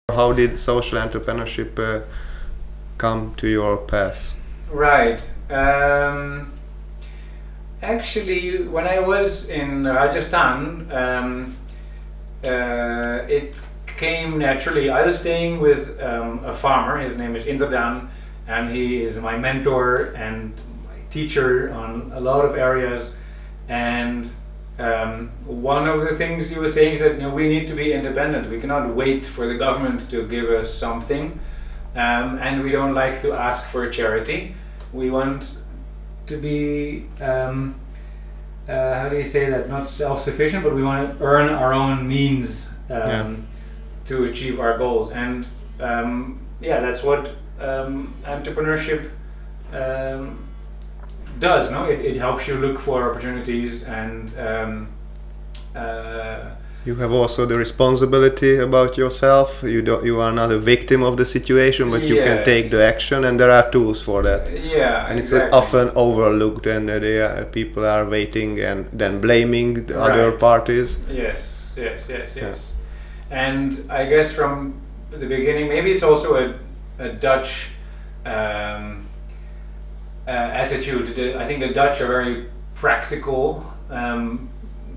How did social entrepreneurship come to your path? Right. Actually, when I was in Rajasthan, it came naturally. I was staying with a farmer. His name is UnLtd, and he is my mentor and my teacher on a lot of areas. And one of the things he was saying is that we need to be independent. We cannot wait for the government to give us something, and we don't like to ask for charity. We want to be how do you say that? Not self-sufficient, but we want to earn our own means to achieve our goals. And that's what entrepreneurship does. No, it helps you look for opportunities, and you have also the responsibility about yourself. You are not a victim of the situation, but you can take the action, and there are tools for that. And it's often overlooked, and people are waiting and then blaming the other parties. Yes. And I guess from the beginning, maybe it's also a Dutch attitude. I think the Dutch are very practical,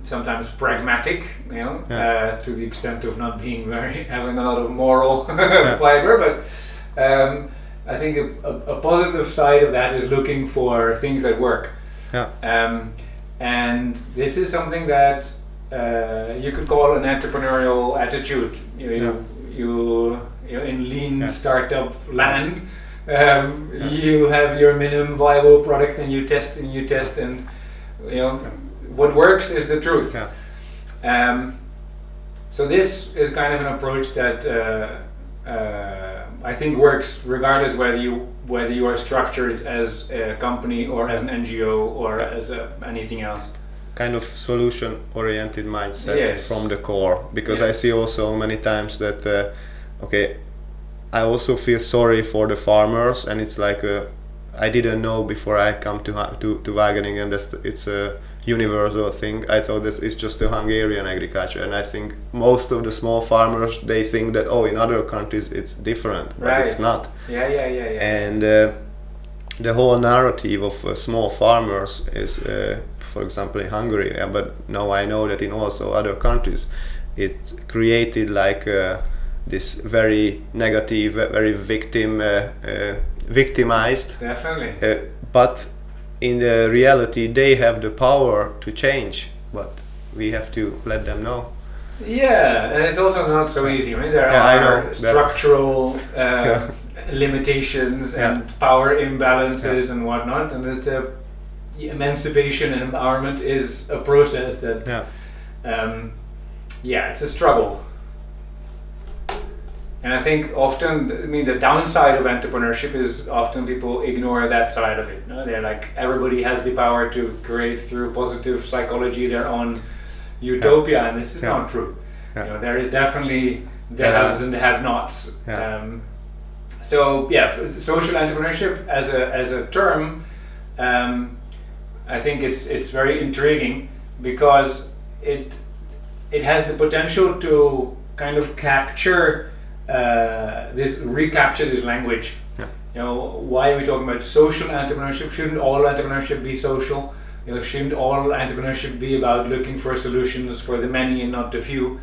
sometimes pragmatic, to the extent of not being having a lot of moral fiber. But I think a positive side of that is looking for things that work. And this is something that you could call an entrepreneurial attitude. You in lean startup land. You have your minimum viable product, and you test, and what works is the truth. So this is kind of an approach that I think works regardless whether you are structured as a company or as an NGO or as anything else. Kind of solution-oriented mindset from the core, because I see also many times that I also feel sorry for the farmers, and it's like I didn't know before I come to Wageningen that it's a universal thing. I thought that it's just the Hungarian agriculture, and I think most of the small farmers, they think that in other countries it's different, but it's not. And the whole narrative of small farmers is, for example, in Hungary, but now I know that in also other countries, it's created like this very negative, very victimized. Definitely. But in the reality, they have the power to change, but we have to let them know. Yeah, and it's also not so easy. I mean, there are structural limitations and power imbalances and whatnot, and it's emancipation and empowerment is a process that, it's a struggle. And I think often, the downside of entrepreneurship is often people ignore that side of it. They're like, everybody has the power to create through positive psychology their own utopia, and this is not true. There is definitely the haves and the have-nots. Social entrepreneurship as a term, I think it's very intriguing because it has the potential to kind of recapture this language. Why are we talking about social entrepreneurship? Shouldn't all entrepreneurship be social? Shouldn't all entrepreneurship be about looking for solutions for the many and not the few?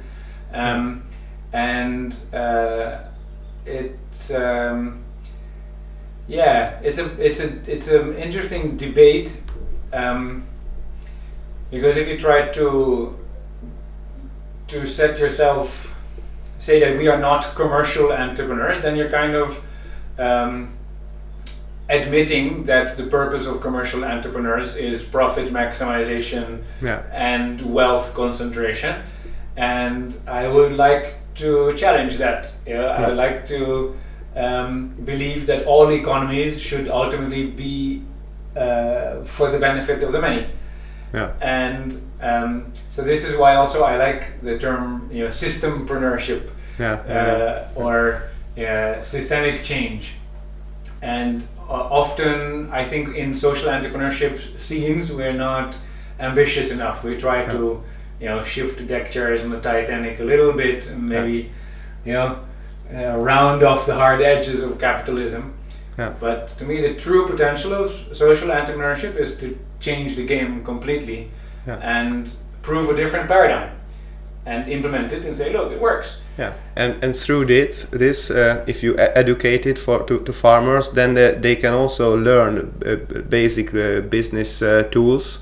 It's an interesting debate, because if you try to set yourself, say that we are not commercial entrepreneurs, then you're kind of admitting that the purpose of commercial entrepreneurs is profit maximization and wealth concentration. And I would like to challenge that. I would like to believe that all economies should ultimately be for the benefit of the many. And so this is why also I like the term systempreneurship or systemic change. And often I think in social entrepreneurship scenes we're not ambitious enough. We try to shift the deck chairs on the Titanic a little bit and maybe round off the hard edges of capitalism. Yeah. But to me, the true potential of social entrepreneurship is to change the game completely and prove a different paradigm and implement it and say, look, it works. Yeah, and through this if you educate it to farmers, then they can also learn basic business tools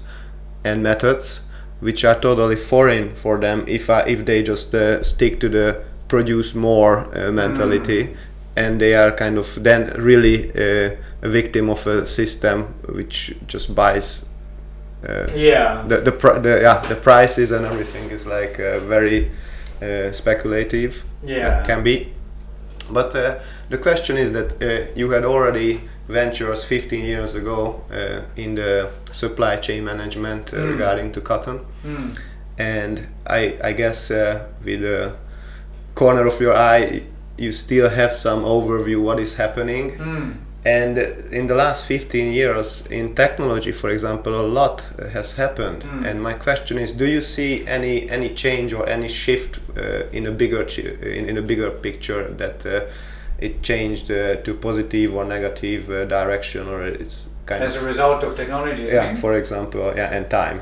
and methods which are totally foreign for them if they just stick to the produce more mentality, and they are kind of then really a victim of a system which just buys the prices and everything is like very speculative. Can be. But the question is that you had already ventures 15 years ago in the supply chain management regarding to cotton, and I guess with the corner of your eye you still have some overview what is happening. And in the last 15 years in technology, for example, a lot has happened. And my question is, do you see any change or any shift in a bigger picture that it changed to positive or negative direction, or it's kind as a result of technology? For example, and time.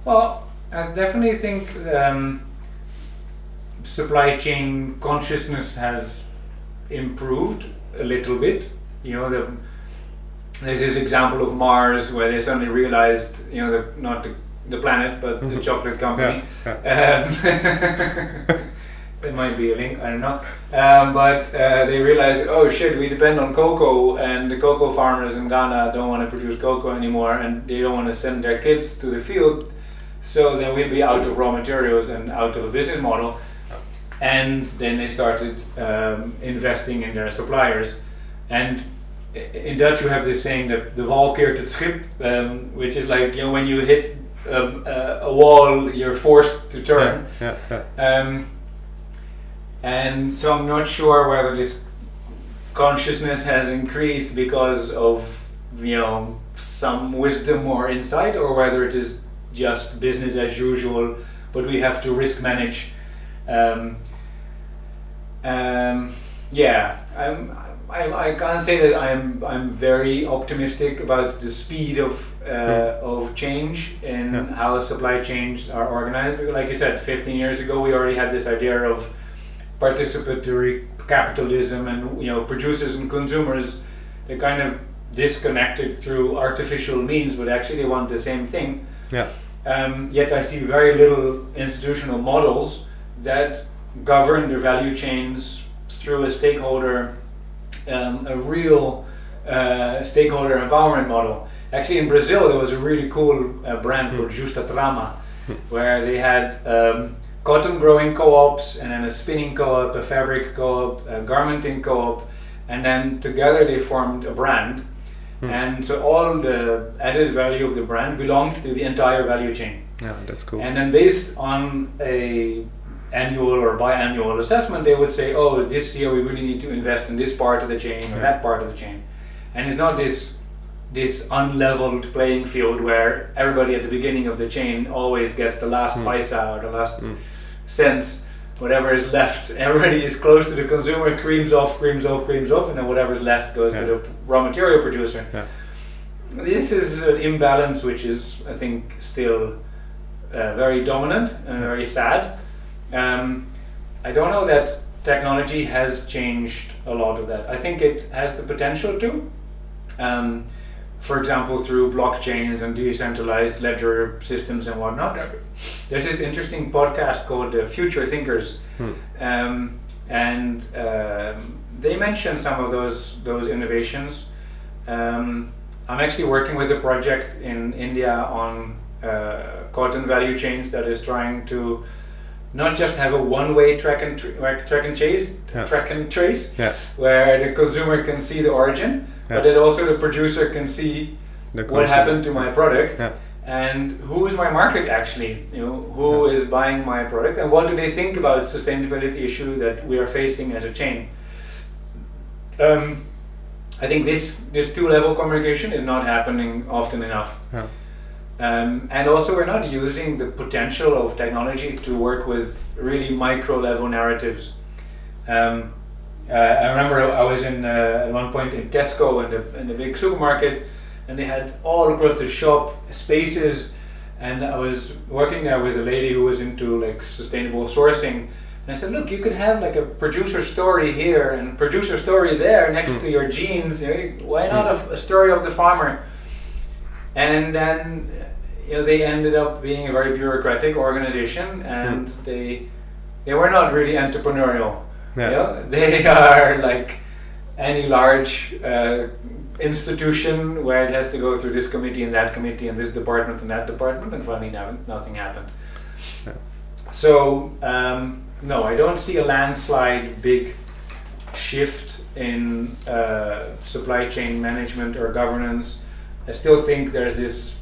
Well, I definitely think supply chain consciousness has improved a little bit. There's this example of Mars where they suddenly realized, not the planet but the chocolate company. It might be a link, I don't know. But they realized, oh shit, we depend on cocoa, and the cocoa farmers in Ghana don't want to produce cocoa anymore, and they don't want to send their kids to the field, so then we'll be out of raw materials and out of a business model. And then they started investing in their suppliers. And in Dutch you have this saying that the wal keert het schip, which is like, when you hit a wall, you're forced to turn. And so I'm not sure whether this consciousness has increased because of some wisdom or insight, or whether it is just business as usual, but we have to risk manage. I can't say that I'm very optimistic about the speed of change in how supply chains are organized. Because like you said, 15 years ago we already had this idea of participatory capitalism, and producers and consumers, they kind of disconnected through artificial means, but actually they want the same thing. Yet I see very little institutional models that govern the value chains through a stakeholder, a real stakeholder empowerment model. Actually, in Brazil, there was a really cool brand called Justa Trama, where they had cotton growing co-ops, and then a spinning co-op, a fabric co-op, a garmenting co-op, and then together they formed a brand. And so all the added value of the brand belonged to the entire value chain. Yeah, that's cool. And then based on a annual or biannual assessment, they would say, oh, this year we really need to invest in this part of the chain or that part of the chain. And it's not this unleveled playing field where everybody at the beginning of the chain always gets the last paisa or the last cents, whatever is left. Everybody is close to the consumer, creams off, and then whatever's left goes to the raw material producer. This is an imbalance which is, I think, still very dominant and very sad. I don't know that technology has changed a lot of that. I think it has the potential to. For example, through blockchains and decentralized ledger systems and whatnot. There's this interesting podcast called Future Thinkers, and they mention some of those innovations. I'm actually working with a project in India on cotton value chains that is trying to not just have a one-way track and trace, where the consumer can see the origin, but that also the producer can see what happened to my product, and who is my market actually, who is buying my product, and what do they think about sustainability issue that we are facing as a chain. I think this two-level communication is not happening often enough. And also we're not using the potential of technology to work with really micro level narratives. I remember I was at one point in Tesco in the big supermarket, and they had all across the shop spaces, and I was working there with a lady who was into like sustainable sourcing. And I said, look, you could have like a producer story here and a producer story there next to your jeans. Why not a story of the farmer? And then they ended up being a very bureaucratic organization, and they were not really entrepreneurial. Yeah. They are like any large institution where it has to go through this committee and that committee and this department and that department, and finally nothing happened. Yeah. So no, I don't see a landslide big shift in supply chain management or governance. I still think there's this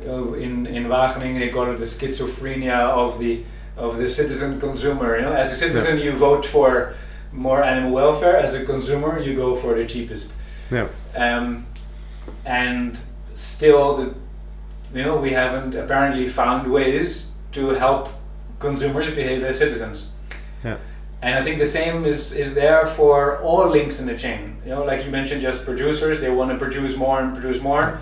in Wageningen they call it the schizophrenia of the citizen consumer. As a citizen you vote for more animal welfare. As a consumer you go for the cheapest. Yeah. And still we haven't apparently found ways to help consumers behave as citizens. Yeah. And I think the same is there for all links in the chain. Like you mentioned, just producers, they want to produce more and produce more.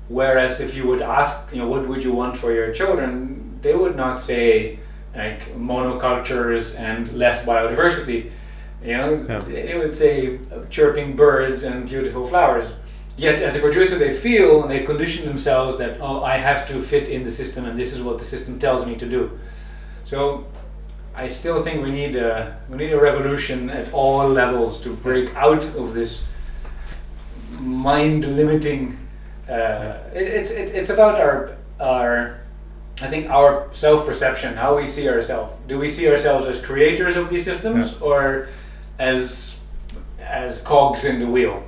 Whereas if you would ask, what would you want for your children, they would not say like monocultures and less biodiversity. They would say chirping birds and beautiful flowers. Yet as a producer, they feel and they condition themselves that, I have to fit in the system and this is what the system tells me to do. So I still think we need a revolution at all levels to break out of this mind-limiting. It's about our I think our self-perception, how we see ourselves. Do we see ourselves as creators of these systems or as cogs in the wheel?